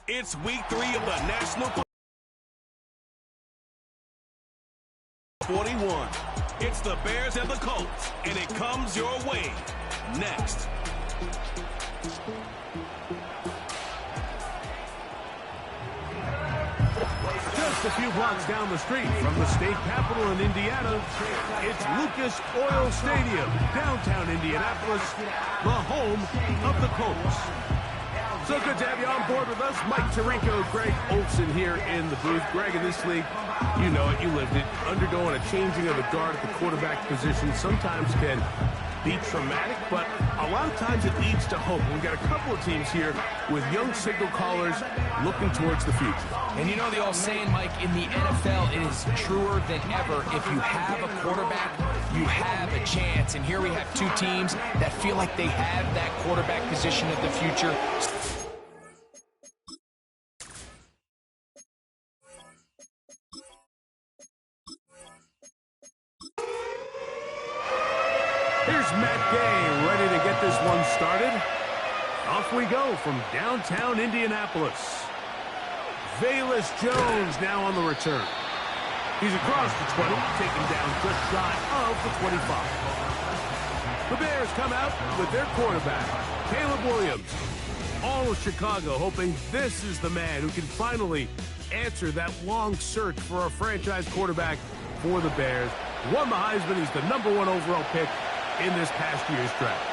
It's week 3 of the National 41. It's the Bears and the Colts, and it comes your way next. Just a few blocks down the street from the state capitol in Indiana, it's Lucas Oil Stadium, downtown Indianapolis, the home of the Colts. So good to have you on board with us. Mike Tirico, Greg Olson here in the booth. Greg, in this league, you know it, you lived it. Undergoing a changing of the guard at the quarterback position sometimes can be traumatic, but a lot of times it leads to hope. We've got a couple of teams here with young signal callers looking towards the future. And you know the old saying, Mike, in the NFL, it is truer than ever. If you have a quarterback, you have a chance. And here we have two teams that feel like they have that quarterback position of the future. Here's Matt Gay ready to get this one started. Off we go from downtown Indianapolis. Velus Jones now on the return. He's across the 20, taken down just shy of the 25. The Bears come out with their quarterback, Caleb Williams. All of Chicago hoping this is the man who can finally answer that long search for a franchise quarterback for the Bears. Won the Heisman. He's the #1 overall pick in this past year's draft.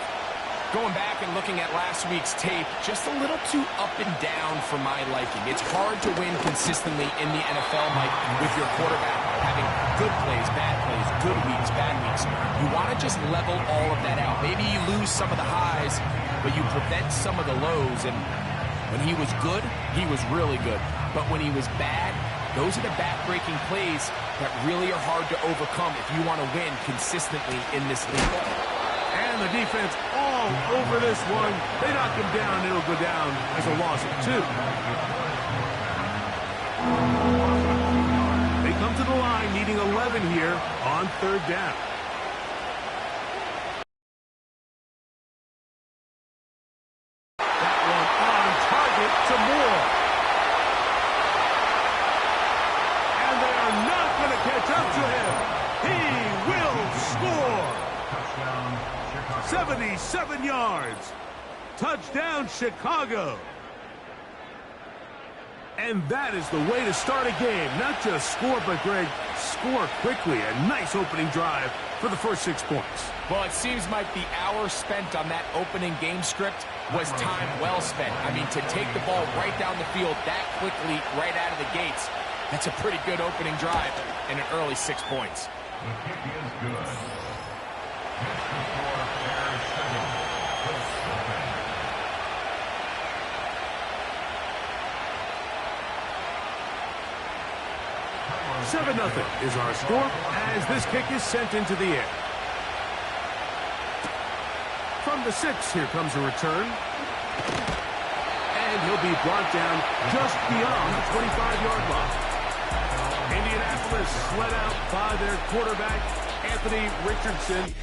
Going back and looking at last week's tape, just a little too up and down for my liking. It's hard to win consistently in the NFL, Mike, with your quarterback having good plays, bad plays, good weeks, bad weeks. You want to just level all of that out. Maybe you lose some of the highs, but you prevent some of the lows. And when he was good, he was really good. But when he was bad, those are the back-breaking plays that really are hard to overcome if you want to win consistently in this league. And the defense all over this one. They knock him down. It'll go down as a loss of 2. They come to the line needing 11 here on 3rd down. That one on target to Moore. And they are not going to catch up to him. He will score. 77 yards. Touchdown, Chicago. And that is the way to start a game. Not just score, but, Greg, score quickly. A nice opening drive for the first 6 points. Well, it seems like the hour spent on that opening game script was time well spent. I mean, to take the ball right down the field that quickly, right out of the gates, that's a pretty good opening drive and an early 6 points. The kick is good. 7-0 is our score as this kick is sent into the air. From the 6, here comes a return. And he'll be brought down just beyond the 25-yard line. Indianapolis led out by their quarterback, Anthony Richardson,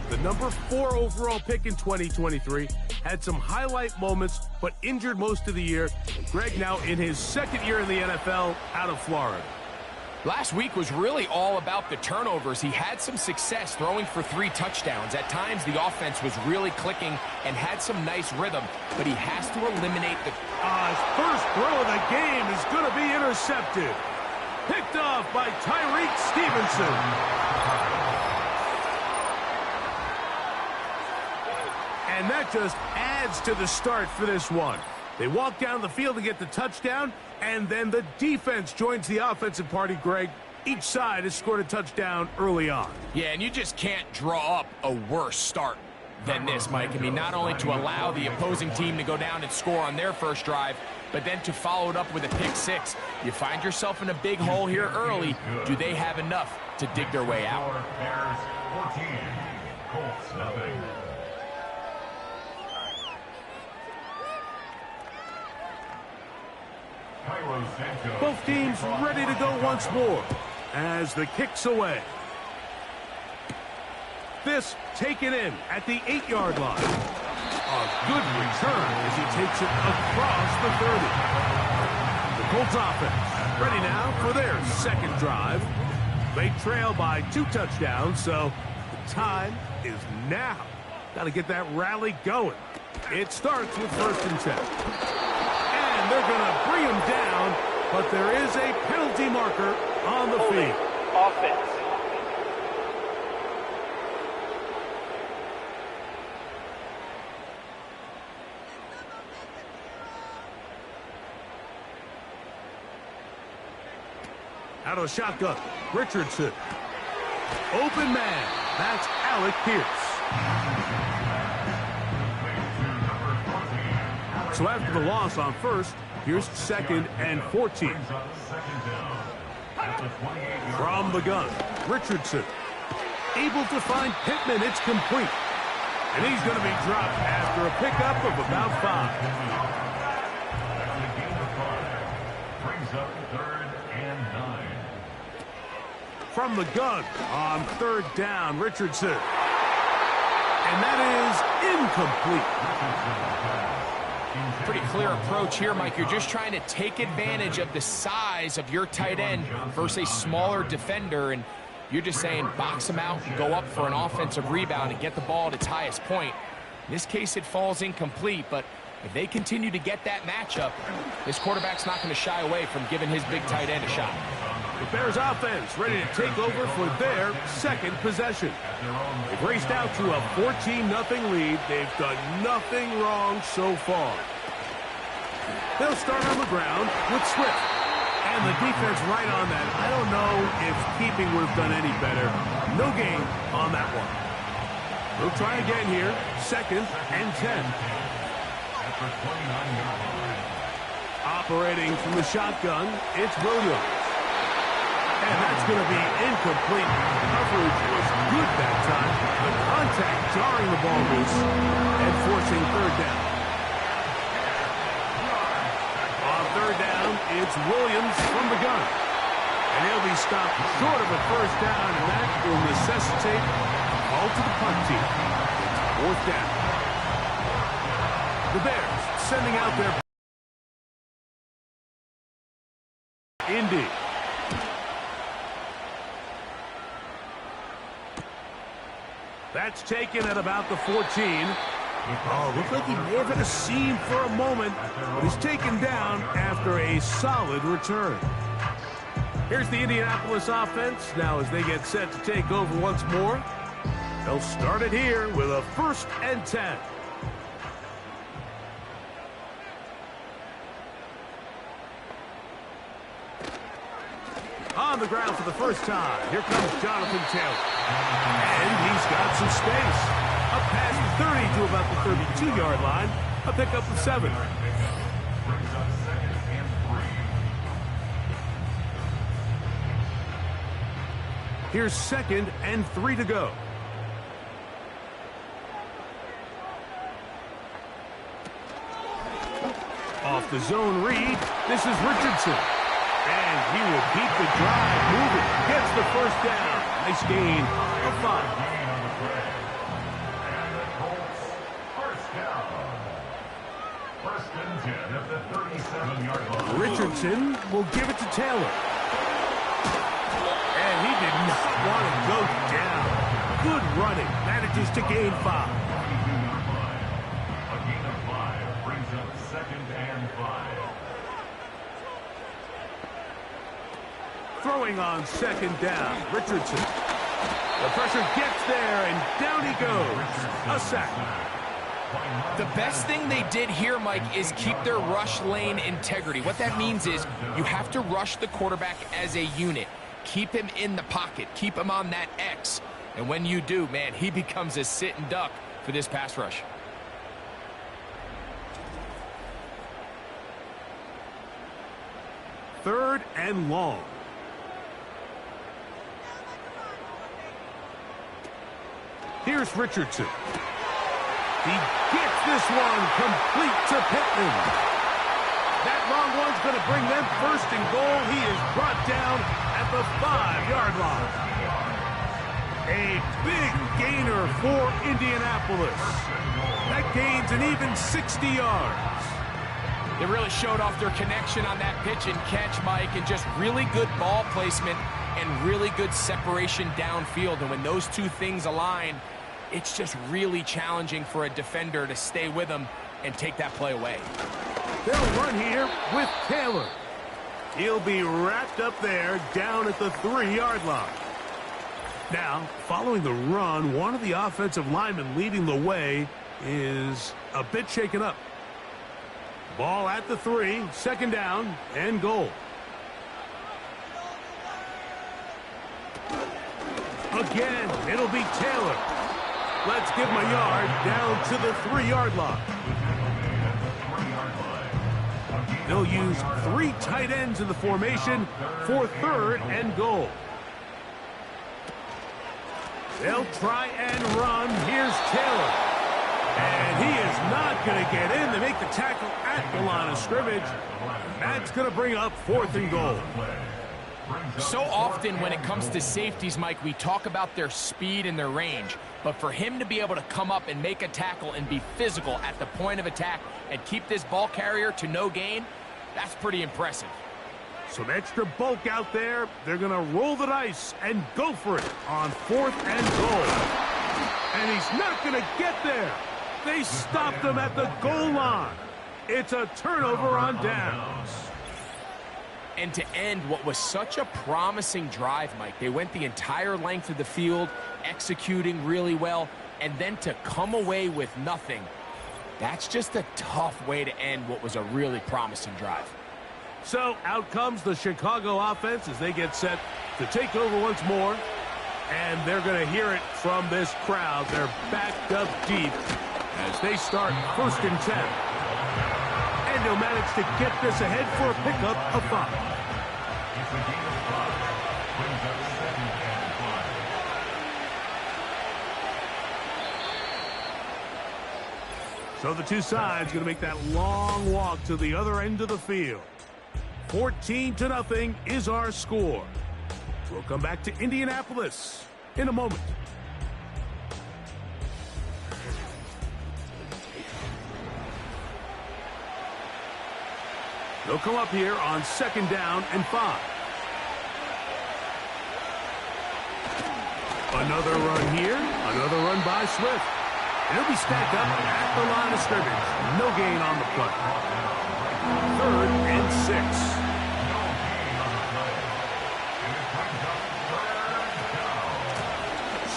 the #4 overall pick in 2023. Had some highlight moments, but injured most of the year. Greg now in his 2nd year in the NFL out of Florida. Last week was really all about the turnovers. He had some success throwing for 3 touchdowns. At times, the offense was really clicking and had some nice rhythm, but he has to eliminate the... His first throw of the game is going to be intercepted. Picked off by Tyreek Stevenson. And that just adds to the start for this one. They walk down the field to get the touchdown, and then the defense joins the offensive party, Greg. Each side has scored a touchdown early on. Yeah, and you just can't draw up a worse start than this, Mike. I mean, not only to allow the opposing team to go down and score on their first drive, but then to follow it up with a pick 6. You find yourself in a big hole here early. Do they have enough to dig their way out? Bears 14, Colts nothing. Both teams ready to go once more as the kick's away. This taken in at the 8-yard line. A Good return as he takes it across the 30. The Colts offense ready now for their second drive. They trail by 2 touchdowns, so the time is now. Got to get that rally going. It starts with 1st and 10. And they're going to bring him down, but there is a penalty marker on the field. Offense. Out of the shotgun, Richardson. Open man. That's Alec Pierce. So after the loss on 1st, here's 2nd and 14. From the gun, Richardson. Able to find Pittman. It's complete. And he's going to be dropped after a pickup of about 5. Brings up 3rd and 9. From the gun on 3rd down, Richardson. And that is incomplete. Pretty clear approach here, Mike. You're just trying to take advantage of the size of your tight end versus a smaller defender, and you're just saying box him out and go up for an offensive rebound and get the ball at its highest point. In this case, it falls incomplete, but if they continue to get that matchup, this quarterback's not going to shy away from giving his big tight end a shot. The Bears offense ready to take over for their second possession. They've raced out to a 14-0 lead. They've done nothing wrong so far. They'll start on the ground with Swift. And the defense right on that. I don't know if keeping would have done any better. No gain on that one. We'll try again here. 2nd and 10. Operating from the shotgun, it's Williams. And that's going to be incomplete. Coverage was good that time. The contact jarring the ball loose and forcing 3rd down. On 3rd down, it's Williams from the gun. And he'll be stopped short of a 1st down, and that will necessitate a call to the punt team. It's 4th down. The Bears sending out their Indy. That's taken at about the 14. Oh, looked like he may have had a seam for a moment, but he's taken down after a solid return. Here's the Indianapolis offense. Now as they get set to take over once more, they'll start it here with a 1st and 10. On the ground for the first time, here comes Jonathan Taylor. And he's got some space. Up past the 30 to about the 32-yard line. A pickup of 7. Here's 2nd and 3 to go. Off the zone read, this is Richardson. And he will keep the drive moving. Gets the 1st down. Nice gain of 5. And the Colts, 1st down. 1st and 10 at the 37-yard line. Richardson will give it to Taylor. And he did not want to go down. Good running. Manages to gain 5. A gain of 5 brings up 2nd and 5. Throwing on 2nd down, Richardson. The pressure gets there, and down he goes. A sack. The best thing they did here, Mike, is keep their rush lane integrity. What that means is you have to rush the quarterback as a unit. Keep him in the pocket. Keep him on that X. And when you do, man, he becomes a sitting duck for this pass rush. Third and long. Here's Richardson. He gets this one complete to Pittman. That long one's going to bring them 1st and goal. He is brought down at the 5-yard line. A big gainer for Indianapolis. That gains an even 60 yards. They really showed off their connection on that pitch and catch, Mike, and just really good ball placement and really good separation downfield. And when those two things align, it's just really challenging for a defender to stay with them and take that play away. They'll run here with Taylor. He'll be wrapped up there down at the 3-yard line. Now, following the run, one of the offensive linemen leading the way is a bit shaken up. Ball at the 3, second down, and goal. Again, it'll be Taylor. Let's give him a yard down to the 3-yard line. They'll use 3 tight ends in the formation for 3rd and goal. They'll try and run. Here's Taylor. And he is not going to get in. They make the tackle at the line of scrimmage. And that's going to bring up 4th and goal. So often when it comes to safeties, Mike, we talk about their speed and their range. But for him to be able to come up and make a tackle and be physical at the point of attack and keep this ball carrier to no gain, that's pretty impressive. Some extra bulk out there. They're going to roll the dice and go for it on 4th and goal. And he's not going to get there. They stopped him at the goal line. It's a turnover on downs. And to end what was such a promising drive, Mike, they went the entire length of the field, executing really well, and then to come away with nothing, that's just a tough way to end what was a really promising drive. So out comes the Chicago offense as they get set to take over once more. And they're going to hear it from this crowd. They're backed up deep as they start 1st and 10. And they'll manage to get this ahead for a pickup of 5. It's a gain of 5. Brings up 2nd and 5. So the two sides going to make that long walk to the other end of the field. 14-0 is our score. We'll come back to Indianapolis in a moment. They'll come up here on 2nd down and 5. Another run here. Another run by Swift. And he'll be stacked up at the line of scrimmage. No gain on the play. 3rd and 6.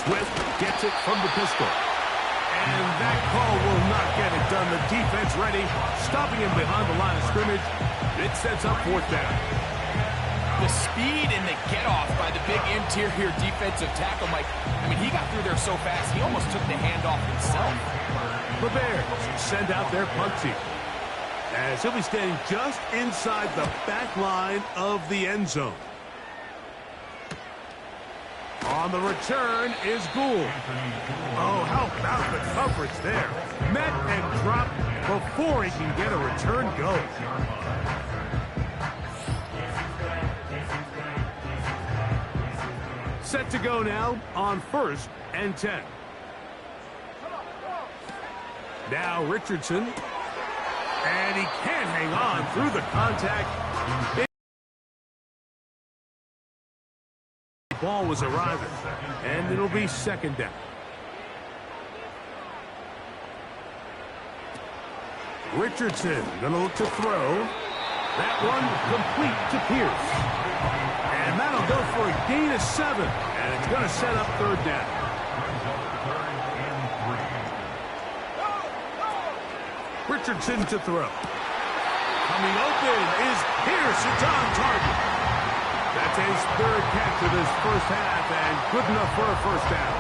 Swift gets it from the pistol. And that call will not get it done. The defense ready, stopping him behind the line of scrimmage. It sets up 4th down. The speed and the get-off by the big interior defensive tackle, Mike. I mean, he got through there so fast, he almost took the handoff himself. The Bears send out their punt team, as he'll be standing just inside the back line of the end zone. On the return is Gould. Oh, how about the coverage there? Met and dropped before he can get a return go. Set to go now on 1st and 10. Now Richardson. And he can't hang on through the contact. Ball was arriving, and it'll be 2nd down. Richardson gonna look to throw. That one complete to Pierce. And that'll go for a gain of 7, and it's gonna set up 3rd down. Richardson to throw. Coming open is Pierce. It's on target. That's his 3rd catch of this 1st half, and good enough for a 1st down.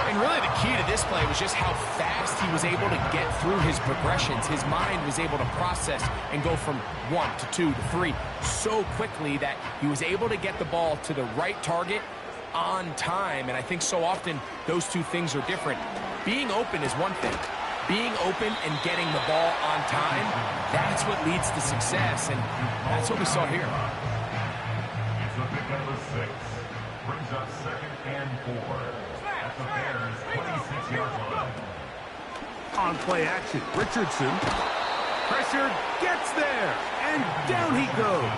And really the key to this play was just how fast he was able to get through his progressions. His mind was able to process and go from 1 to 2 to 3 so quickly that he was able to get the ball to the right target on time. And I think so often those two things are different. Being open is one thing. Being open and getting the ball on time, that's what leads to success, and that's what we saw here. It's a pick number 6. brings up 2nd and 4 at the Bears' 26-yard line. On play action, Richardson. Pressure gets there, and down he goes.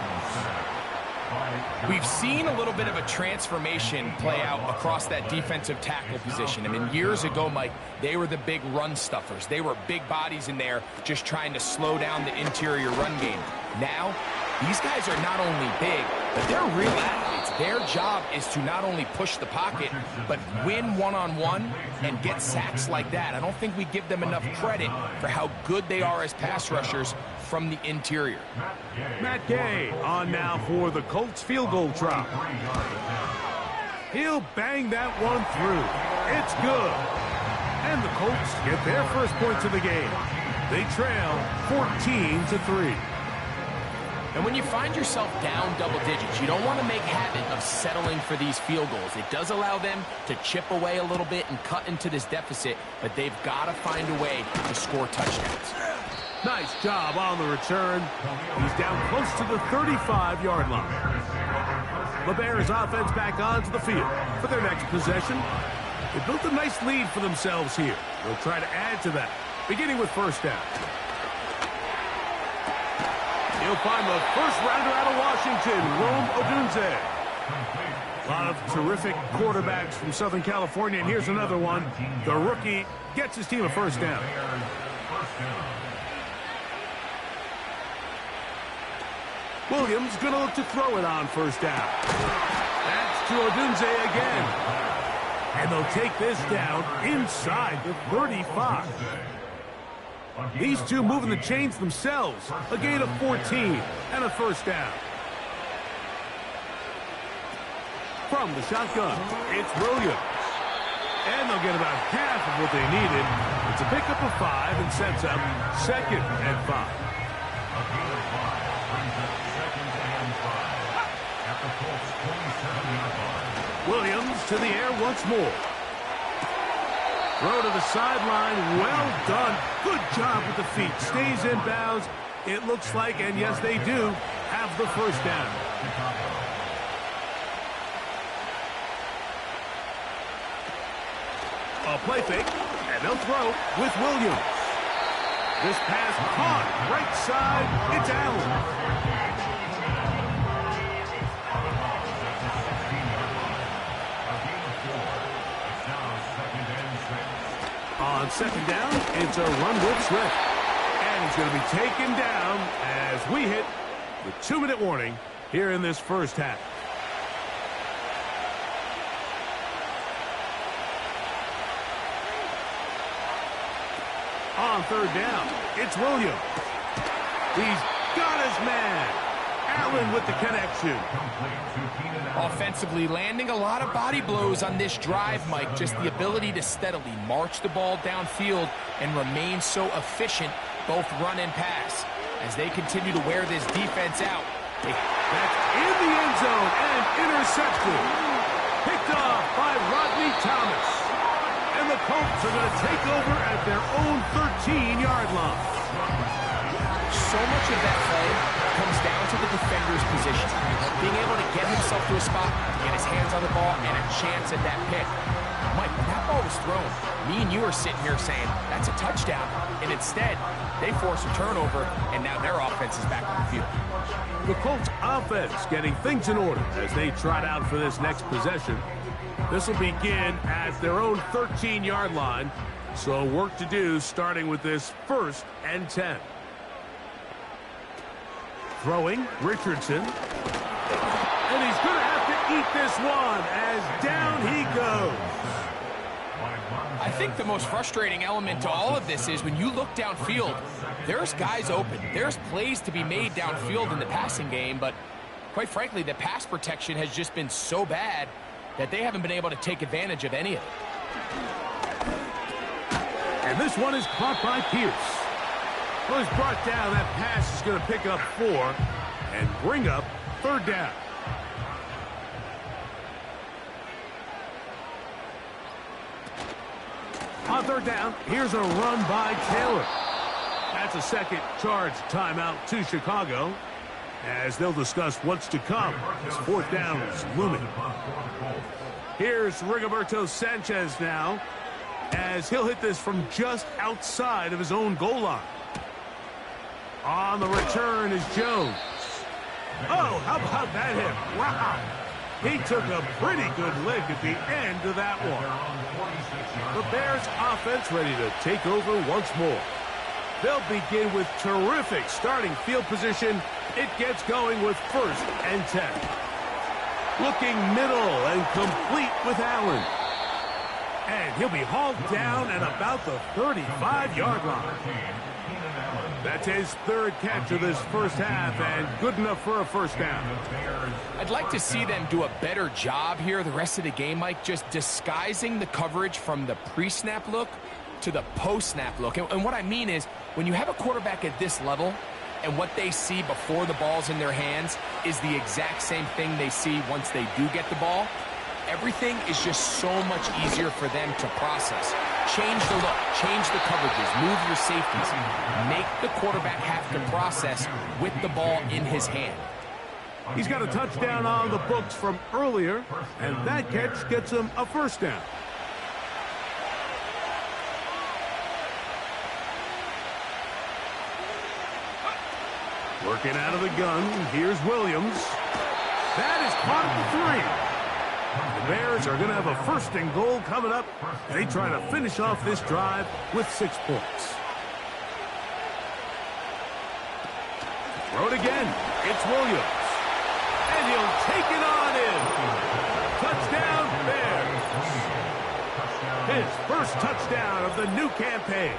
We've seen a little bit of a transformation play out across that defensive tackle position. I mean, years ago, Mike, they were the big run stuffers. They were big bodies in there just trying to slow down the interior run game. Now, these guys are not only big, but they're real athletes. Their job is to not only push the pocket, but win one-on-one and get sacks like that. I don't think we give them enough credit for how good they are as pass rushers from the interior. Matt Gay on now for the Colts field goal try. He'll bang that one through. It's good. And the Colts get their first points of the game. They trail 14-3. And when you find yourself down double digits, you don't want to make habit of settling for these field goals. It does allow them to chip away a little bit and cut into this deficit, but they've got to find a way to score touchdowns. Nice job on the return. He's down close to the 35-yard line. The Bears offense back onto the field for their next possession. They built a nice lead for themselves here. They'll try to add to that, beginning with first down. He'll find the first rounder out of Washington, Rome Odunze. A lot of terrific quarterbacks from Southern California, and here's another one. The rookie gets his team a first down. Williams going to look to throw it on first down. That's to Odunze again. And they'll take this down inside the 35. These two moving the chains themselves. A gain of 14 and a first down. From the shotgun, it's Williams. And they'll get about half of what they needed. It's a pickup of 5 and sets up 2nd and 5. Williams to the air once more. Throw to the sideline. Well done. Good job with the feet. Stays in bounds. It looks like, and yes, they do, have the first down. A play fake, and they'll throw with Williams. This pass caught right side. It's Allen. On second down, it's a run with Swift. And he's going to be taken down as we hit the 2-minute warning here in this first half. On third down, it's Williams. He's got his man. Allen with the connection. Offensively, landing a lot of body blows on this drive, Mike. Just the ability to steadily march the ball downfield and remain so efficient, both run and pass. As they continue to wear this defense out. That's in the end zone and intercepted. Picked off by Rodney Thomas. And the Colts are going to take over at their own 13-yard line. So much of that play comes down to the defender's position. Being able to get himself to a spot, get his hands on the ball, and a chance at that pick. Mike, when that ball was thrown, me and you are sitting here saying, that's a touchdown. And instead, they force a turnover, and now their offense is back on the field. The Colts offense getting things in order as they trot out for this next possession. This will begin at their own 13-yard line. So work to do starting with this 1st and 10. Throwing, Richardson. And he's going to have to eat this one as down he goes. I think the most frustrating element to all of this is when you look downfield, there's guys open. There's plays to be made downfield in the passing game, but quite frankly, the pass protection has just been so bad that they haven't been able to take advantage of any of it. And this one is caught by Pierce. Well, he's brought down. That pass is going to pick up 4 and bring up 3rd down. On 3rd down, here's a run by Taylor. That's a second charge timeout to Chicago. as they'll discuss what's to come as fourth down is looming. Here's Rigoberto Sanchez now, as he'll hit this from just outside of his own goal line. On the return is Jones. Oh, how about that hit? Wow. He took a pretty good lick at the end of that one. The Bears offense ready to take over once more. They'll begin with terrific starting field position. It gets going with 1st and 10. Looking middle and complete with Allen. And he'll be hauled down at about the 35-yard line. That's his 3rd catch of this first half, and good enough for a first down. I'd like to see them do a better job here the rest of the game, Mike, just disguising the coverage from the pre-snap look to the post-snap look. And what I mean is, when you have a quarterback at this level, and what they see before the ball's in their hands is the exact same thing they see once they do get the ball, everything is just so much easier for them to process. Change the look, change the coverages, move your safeties. Make the quarterback have to process with the ball in his hand. He's got a touchdown on the books from earlier, and that catch gets him a first down. Working out of the gun, here's Williams. That is caught at the 3. The Bears are going to have a 1st and goal coming up. They try to finish off this drive with 6 points. Throw it again. It's Williams. And he'll take it on in. Touchdown, Bears. His first touchdown of the new campaign.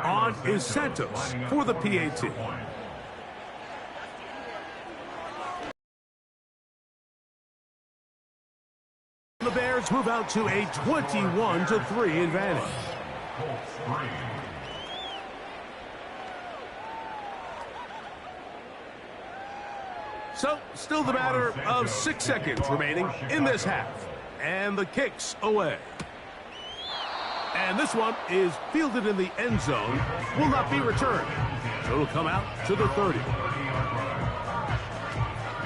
On is Santos for the PAT. The Bears move out to a 21-3 advantage. So, still the matter of 6 seconds remaining in this half. And the kick's away. And this one is fielded in the end zone, will not be returned. So it'll come out to the 30.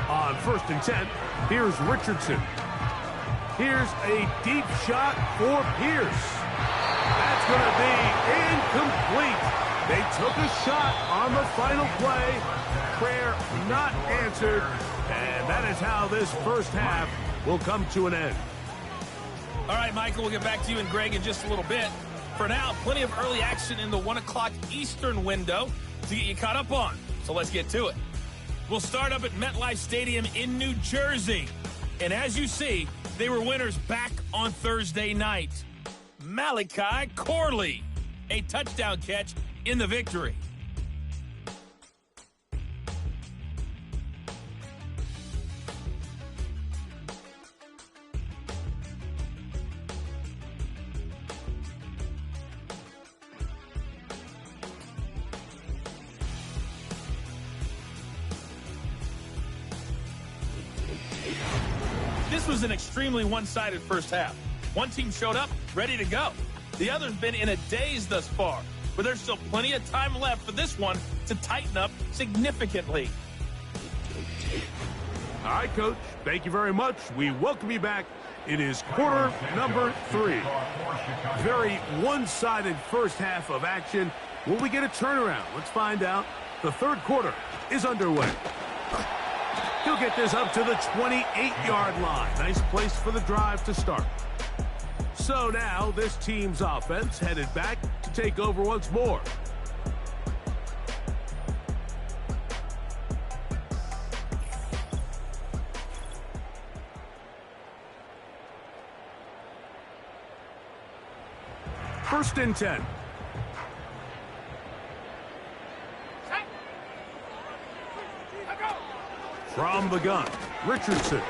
On 1st and 10, here's Richardson. Here's a deep shot for Pierce. That's going to be incomplete. They took a shot on the final play. Prayer not answered. And that is how this first half will come to an end. All right, Michael, we'll get back to you and Greg in just a little bit. For now, plenty of early action in the 1 o'clock Eastern window to get you caught up on. So let's get to it. We'll start up at MetLife Stadium in New Jersey. And as you see, they were winners back on Thursday night. Malachi Corley, a touchdown catch in the victory. This was an extremely one-sided first half. One team showed up, ready to go. The other's been in a daze thus far, but there's still plenty of time left for this one to tighten up significantly. All right, Coach. Thank you very much. We welcome you back. It is quarter number 3. Very one-sided first half of action. Will we get a turnaround? Let's find out. The 3rd quarter is underway. He'll get this up to the 28-yard line. Nice place for the drive to start. So now this team's offense headed back to take over once more. First and 10. From the gun, Richardson.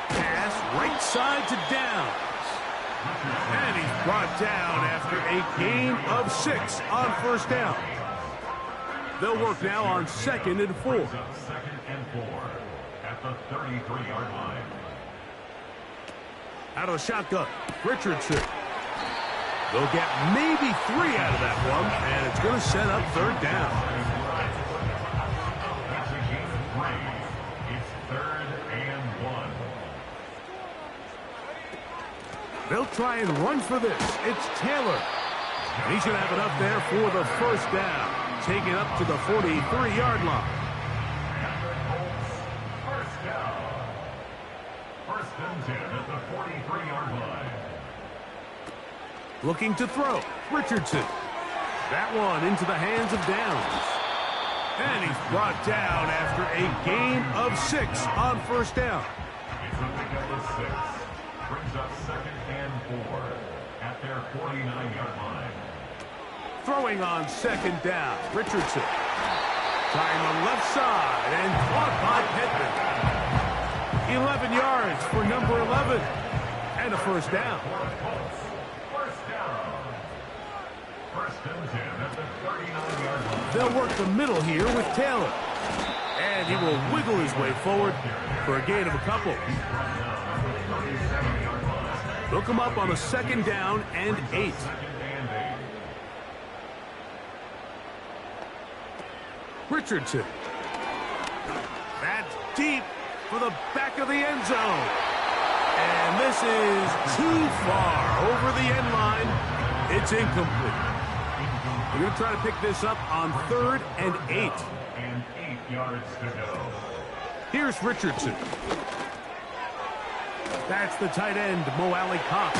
Pass right side to Downs. And he's brought down after a gain of 6 on first down. They'll work now on 2nd and 4. Brings up 2nd and 4 at the 33-yard line. Out of the shotgun, Richardson. They'll get maybe 3 out of that one, and it's going to set up 3rd down. That's a gain of 3. It's 3rd and 1. They'll try and run for this. It's Taylor. And he should have it up there for the 1st down. Take it up to the 43-yard line. And the Colts, 1st down. 1st and 10 at the 43-yard line. Looking to throw. Richardson. That one into the hands of Downs. And he's brought down after a gain of 6 on 1st down. It's a pickup of 6. Brings up 2nd and 4 at their 49-yard line. Throwing on 2nd down. Richardson. Trying the left side and caught by Pittman. 11 yards for number 11. And a 1st down. They'll work the middle here with Taylor. And he will wiggle his way forward for a gain of a couple. They'll come up on a 2nd down and 8. Richardson. That's deep for the back of the end zone. And this is too far over the end line. It's incomplete. We're going to try to pick this up on 3rd and 8. And 8 yards to go. Here's Richardson. That's the tight end, Mo Alley Cox.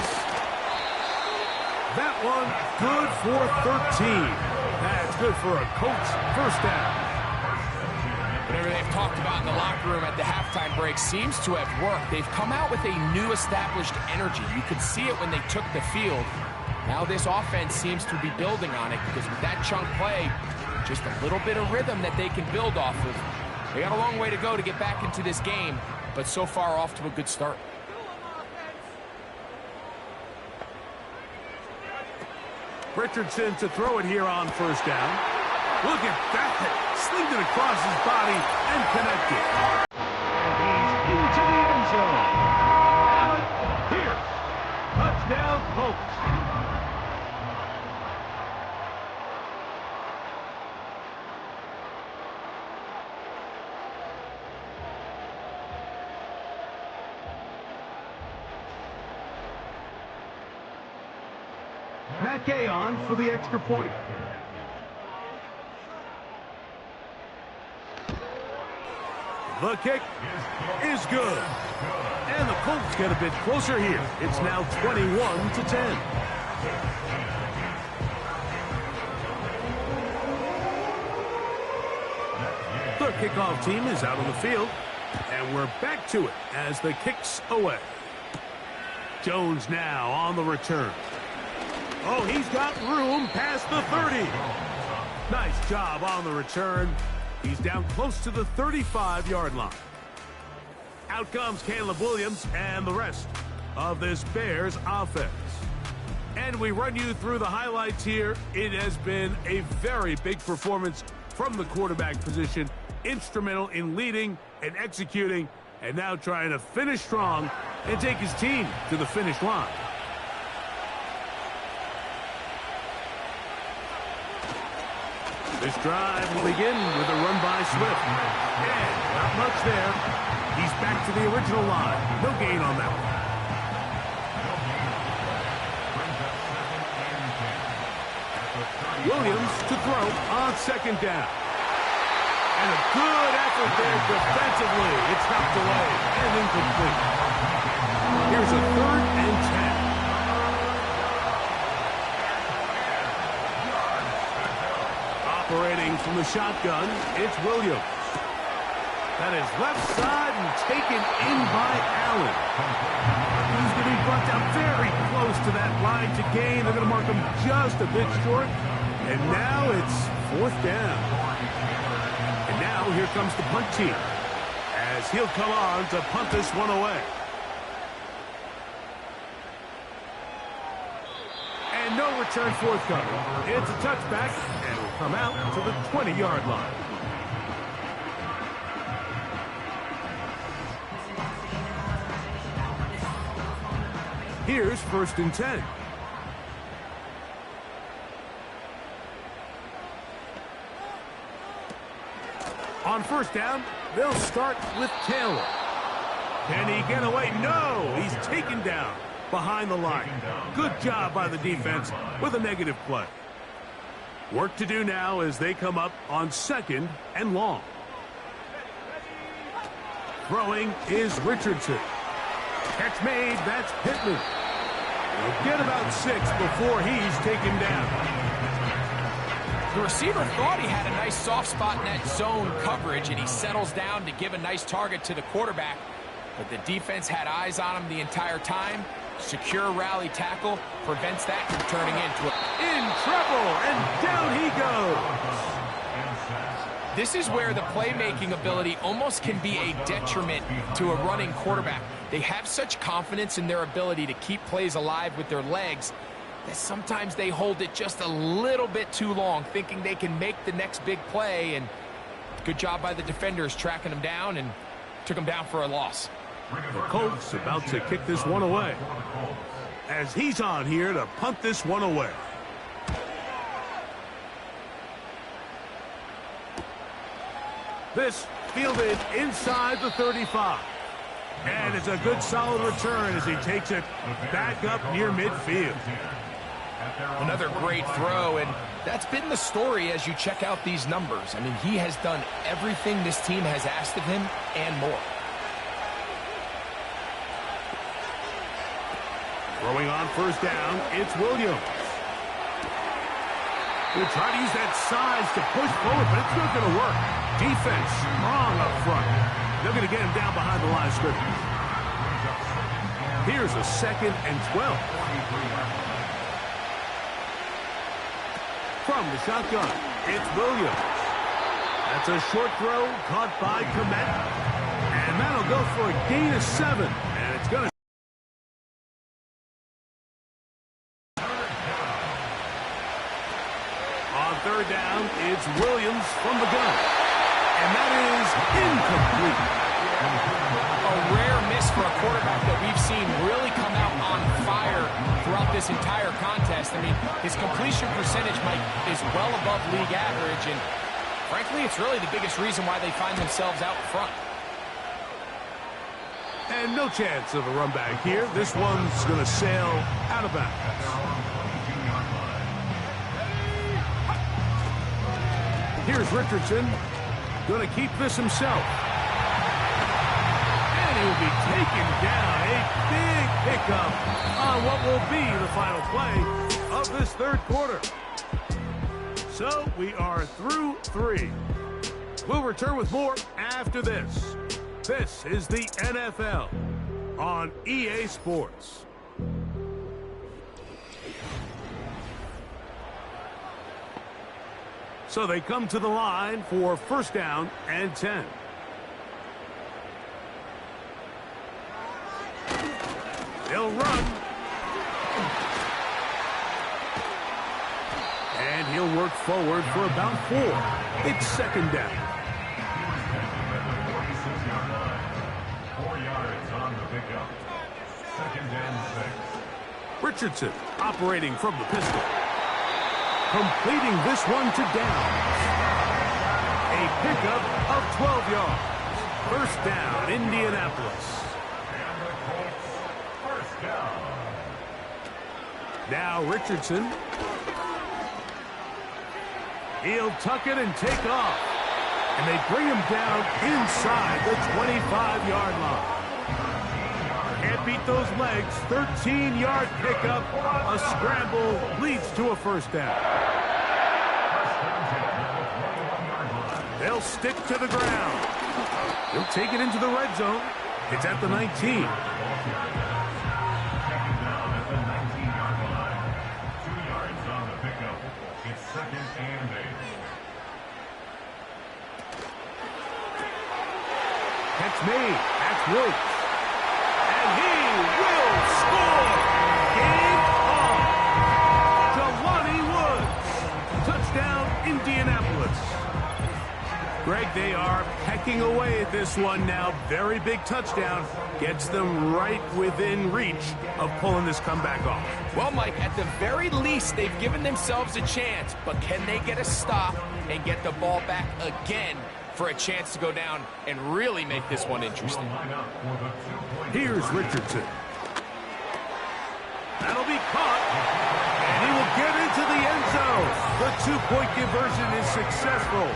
That one good for 13. That's good for a Colts 1st down. Whatever they've talked about in the locker room at the halftime break seems to have worked. They've come out with a new established energy. You could see it when they took the field. Now this offense seems to be building on it because with that chunk play, just a little bit of rhythm that they can build off of. They got a long way to go to get back into this game, but so far off to a good start. Richardson to throw it here on 1st down. Look at that. Slinged it across his body and connected. And he's into the end zone. Allen here. Touchdown, Colts. Matt Gay on for the extra point. The kick is good. And the Colts get a bit closer here. It's now 21-10. The kickoff team is out on the field. And we're back to it as the kick's away. Jones now on the return. Oh, he's got room past the 30. Nice job on the return. He's down close to the 35-yard line. Out comes Caleb Williams and the rest of this Bears offense. And we run you through the highlights here. It has been a very big performance from the quarterback position. Instrumental in leading and executing, and now trying to finish strong and take his team to the finish line. This drive will begin with a run by Swift. And not much there. He's back to the original line. No gain on that one. Williams to throw on 2nd down. And a good effort there defensively. It's knocked away and incomplete. Here's a 3rd and 10. Operating from the shotgun, it's Williams. That is left side and taken in by Allen. He's going to be brought down very close to that line to gain. They're going to mark him just a bit short. And now it's 4th down. And now here comes the punt team as he'll come on to punt this one away. And no No return forthcoming. It's a touchback, and will come out to the 20-yard line. Here's 1st and 10. On 1st down, they'll start with Taylor. Can he get away? No! He's taken down behind the line. Good job by the defense with a negative play. Work to do now as they come up on 2nd and long. Throwing is Richardson. Catch made, that's Pittman. He'll get about 6 before he's taken down. The receiver thought he had a nice soft spot in that zone coverage, and he settles down to give a nice target to the quarterback. But the defense had eyes on him the entire time. Secure rally tackle prevents that from turning into in trouble, and down he goes. This is where the playmaking ability almost can be a detriment to a running quarterback. They have such confidence in their ability to keep plays alive with their legs that sometimes they hold it just a little bit too long, thinking they can make the next big play. And good job by the defenders tracking him down and took him down for a loss. The Colts about to kick this one away, as he's on here to punt this one away. This fielded inside the 35. And it's a good solid return as he takes it back up near midfield. Another great throw, and that's been the story as you check out these numbers. I mean, he has done everything this team has asked of him and more. Throwing on 1st down, it's Williams. We'll try to use that size to push forward, but it's not going to work. Defense strong up front. They're going to get him down behind the line of scrimmage. Here's a 2nd and 12. From the shotgun, it's Williams. That's a short throw caught by Komet. And that'll go for a gain of 7. And it's going to... On 3rd down, it's Williams from the gun. And that is incomplete. A rare miss for a quarterback that we've seen really come out on fire throughout this entire contest. I mean, his completion percentage, Mike, is well above league average, and frankly, it's really the biggest reason why they find themselves out front. And no chance of a run back here. This one's going to sail out of bounds. Here's Richardson. Going to keep this himself. And he'll be taken down. A big pickup on what will be the final play of this 3rd quarter. So we are through 3. We'll return with more after this. This is the NFL on EA Sports. So they come to the line for 1st down and 10. They'll run. And he'll work forward for about 4. It's 2nd down. 4 yards on the pickup. 2nd and 6. Richardson operating from the pistol. Completing this one to Downs. A pickup of 12 yards. 1st down, Indianapolis. And the Colts, 1st down. Now Richardson. He'll tuck it and take off. And they bring him down inside the 25-yard line. Can't beat those legs. 13-yard pickup. A scramble leads to a 1st down. They'll stick to the ground. He'll take it into the red zone. It's at the 19. 2 yards on the pickup. It's 2nd and 8. Catch made. That's Woods. And he will score. Game on. Greg, they are pecking away at this one now. Very big touchdown. Gets them right within reach of pulling this comeback off. Well, Mike, at the very least, they've given themselves a chance. But can they get a stop and get the ball back again for a chance to go down and really make this one interesting? Here's Richardson. That'll be caught. And he will get into the end zone. The two-point conversion is successful.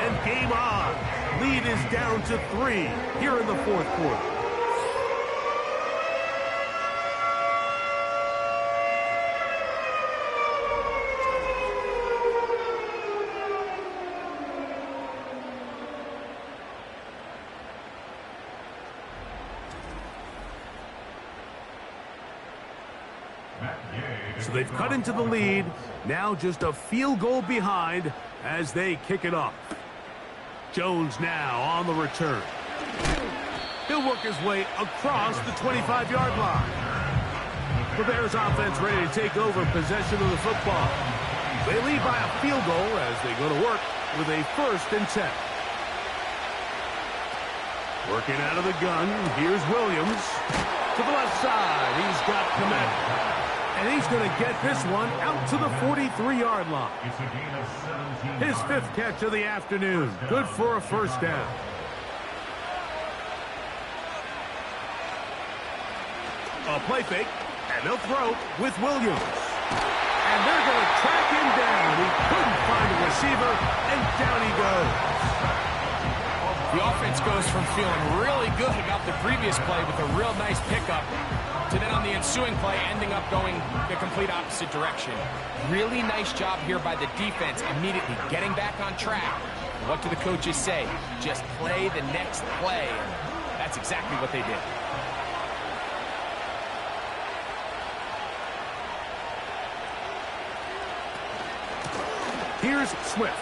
And game on. Lead is down to 3 here in the fourth quarter. So they've cut into the lead. Now just a field goal behind as they kick it off. Jones now on the return. He'll work his way across the 25-yard line. The Bears offense ready to take over possession of the football. They lead by a field goal as they go to work with a 1st and 10. Working out of the gun, here's Williams. To the left side, he's got Komet. And he's going to get this one out to the 43-yard line. His 5th catch of the afternoon. Good for a 1st down. A play fake, and they'll throw with Williams. And they're going to track him down. He couldn't find a receiver, and down he goes. The offense goes from feeling really good about the previous play with a real nice pickup to then on the ensuing play ending up going the complete opposite direction. Really nice job here by the defense, immediately getting back on track. What do the coaches say? Just play the next play. And that's exactly what they did. Here's Swift.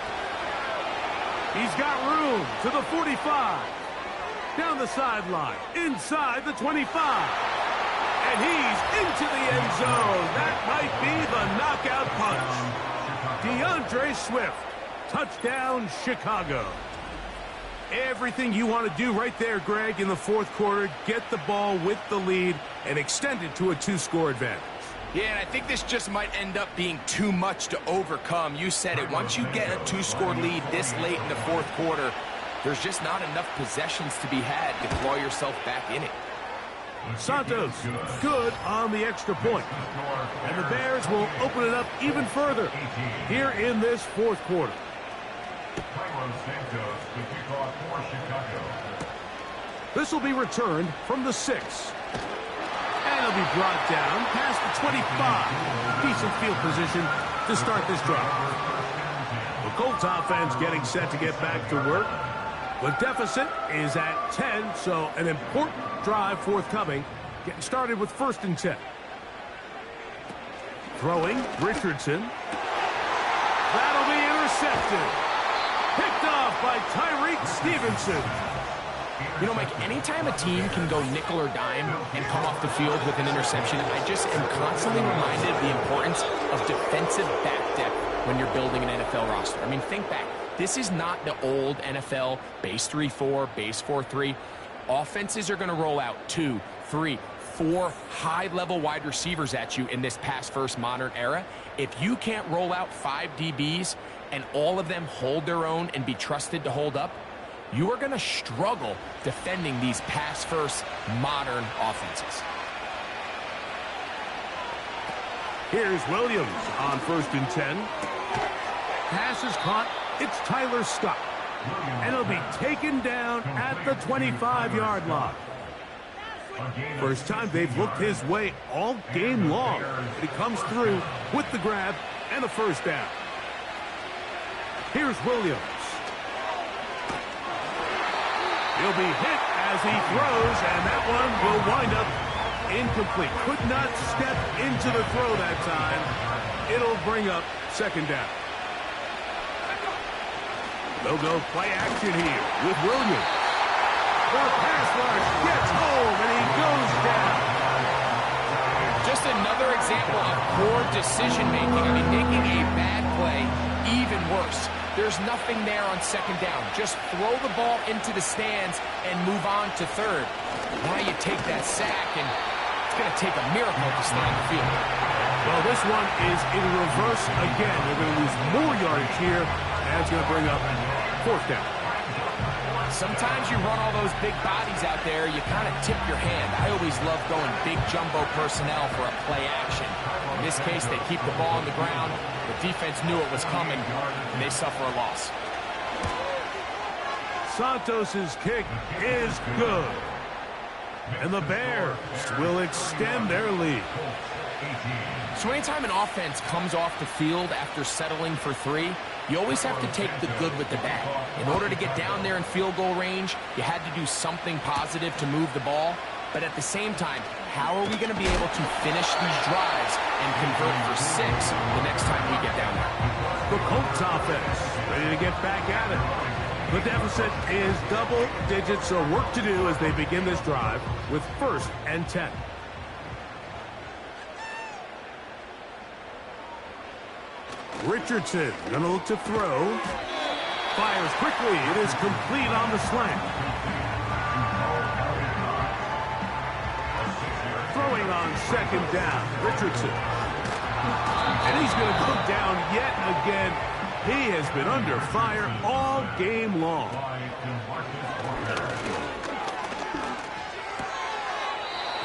He's got room to the 45. Down the sideline, inside the 25. And he's into the end zone. That might be the knockout punch. DeAndre Swift. Touchdown, Chicago. Everything you want to do right there, Greg, in the fourth quarter. Get the ball with the lead and extend it to a 2-score advantage. Yeah, and I think this just might end up being too much to overcome. You said it. Once you get a 2-score lead this late in the fourth quarter, there's just not enough possessions to be had to claw yourself back in it. Santos, good on the extra point. And the Bears will open it up even further here in this fourth quarter. This will be returned from the 6. And it'll be brought down past the 25. Decent field position to start this drive. The Colts offense getting set to get back to work. The deficit is at 10, so an important drive forthcoming. Getting started with 1st and 10. Throwing, Richardson. That'll be intercepted. Picked off by Tyreek Stevenson. You know, Mike, anytime a team can go nickel or dime and come off the field with an interception, I just am constantly reminded of the importance of defensive back depth when you're building an NFL roster. I mean, think back. This is not the old NFL base 3-4, base 4-3. Offenses are going to roll out 2, 3, 4 high-level wide receivers at you in this pass-first modern era. If you can't roll out 5 DBs and all of them hold their own and be trusted to hold up, you are going to struggle defending these pass-first modern offenses. Here's Williams on 1st and 10. Pass is caught. It's Tyler Scott. And he'll be taken down at the 25-yard line. First time they've looked his way all game long. But he comes through with the grab and a 1st down. Here's Williams. He'll be hit as he throws, and that one will wind up incomplete. Could not step into the throw that time. It'll bring up 2nd down. They'll go play action here with Williams. The pass rush gets home, and he goes down. Just another example of poor decision-making. I mean, making a bad play even worse. There's nothing there on second down. Just throw the ball into the stands and move on to third. Now you take that sack, and it's going to take a miracle to stay on the field. Well, this one is in reverse again. They're going to lose more yardage here, and it's going to bring up fourth down. Sometimes you run all those big bodies out there, you kind of tip your hand. I always love going big jumbo personnel for a play action. In this case, they keep the ball on the ground. The defense knew it was coming, and they suffer a loss. Santos's kick is good. And the Bears will extend their lead. So anytime an offense comes off the field after settling for 3, you always have to take the good with the bad. In order to get down there in field goal range, you had to do something positive to move the ball. But at the same time, how are we going to be able to finish these drives and convert for 6 the next time we get down there? The Colts offense ready to get back at it. The deficit is double digits, so work to do as they begin this drive with 1st and 10. Richardson going to look to throw. Fires quickly. It is complete on the slant. Throwing on second down. Richardson. And he's going to go down yet again. He has been under fire all game long.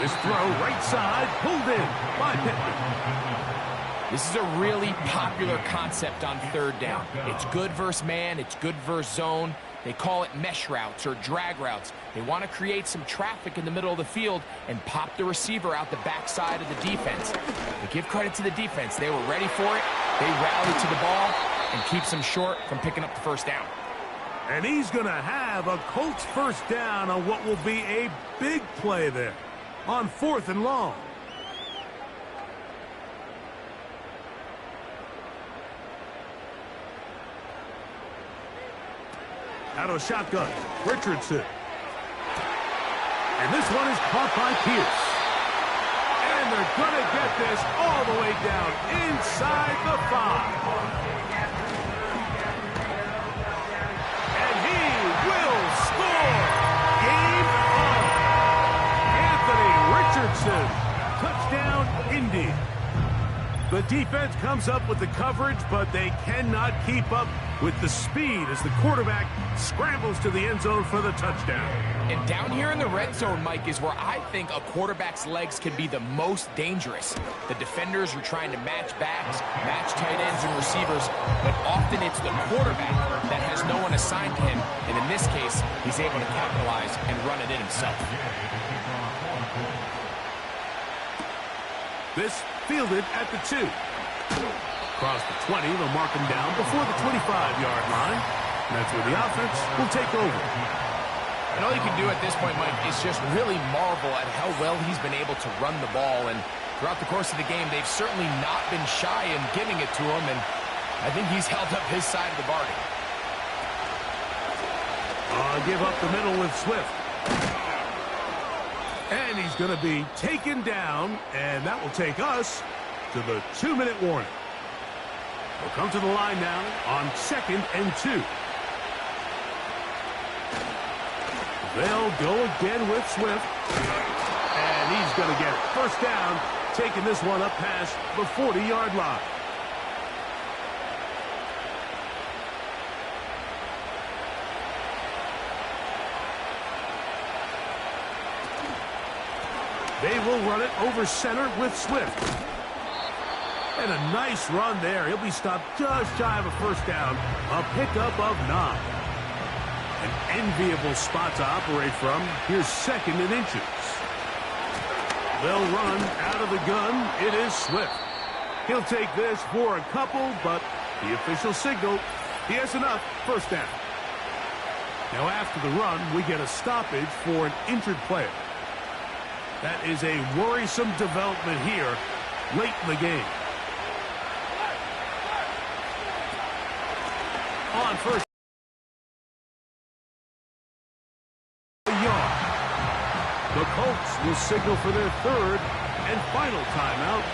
This throw right side pulled in by Pittman. This is a really popular concept on 3rd down. It's good versus man. It's good versus zone. They call it mesh routes or drag routes. They want to create some traffic in the middle of the field and pop the receiver out the backside of the defense. But give credit to the defense. They were ready for it. They rallied to the ball and keeps them short from picking up the 1st down. And he's going to have a Colts 1st down on what will be a big play there on 4th and long. Out of shotgun, Richardson. And this one is caught by Pierce. And they're going to get this all the way down inside the 5. And he will score. Game on. Anthony Richardson. Touchdown, Indy. The defense comes up with the coverage, but they cannot keep up with the speed as the quarterback scrambles to the end zone for the touchdown. And down here in the red zone, Mike, is where I think a quarterback's legs can be the most dangerous. The defenders are trying to match backs, match tight ends and receivers, but often it's the quarterback that has no one assigned to him, and in this case, he's able to capitalize and run it in himself. This fielded at the 2. Across the 20, they'll mark him down before the 25-yard line. And that's where the offense will take over. And all you can do at this point, Mike, is just really marvel at how well he's been able to run the ball. And throughout the course of the game, they've certainly not been shy in giving it to him. And I think he's held up his side of the bargain. Give up the middle with Swift. And he's going to be taken down, and that will take us to the 2-minute warning. We'll come to the line now on 2nd and 2. They'll go again with Swift. And he's going to get 1st down, taking this one up past the 40-yard line. They will run it over center with Swift. And a nice run there. He'll be stopped just shy of a 1st down. A pickup of 9. An enviable spot to operate from. Here's 2nd and inches. They'll run out of the gun. It is Swift. He'll take this for a couple, but the official signal, he has enough. 1st down. Now after the run, we get a stoppage for an injured player. That is a worrisome development here late in the game. On 1st yard. The Colts will signal for their 3rd and final timeout,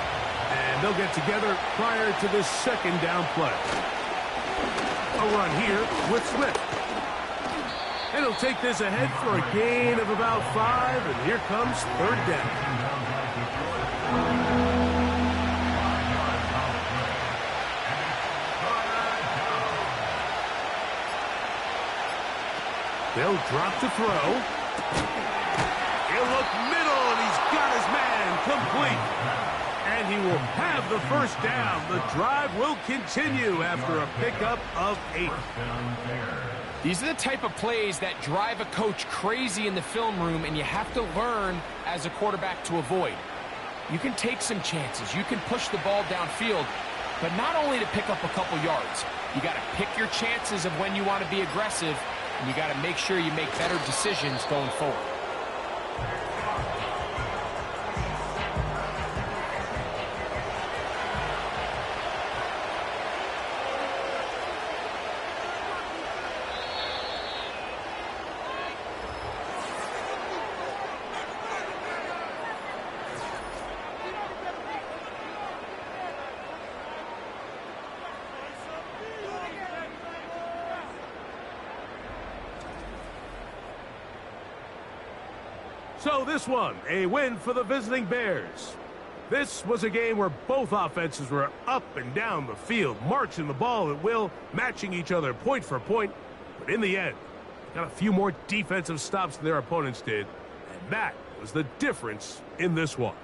and they'll get together prior to this 2nd down play. A run here with Swift. And he'll take this ahead for a gain of about 5, and here comes third down. They'll drop to throw. He'll look middle, and he's got his man complete. And he will have the first down. The drive will continue after a pickup of 8. These are the type of plays that drive a coach crazy in the film room, and you have to learn as a quarterback to avoid. You can take some chances. You can push the ball downfield, but not only to pick up a couple yards. You got to pick your chances of when you want to be aggressive, and you got to make sure you make better decisions going forward. So this one, a win for the visiting Bears. This was a game where both offenses were up and down the field, marching the ball at will, matching each other point for point. But in the end, got a few more defensive stops than their opponents did. And that was the difference in this one.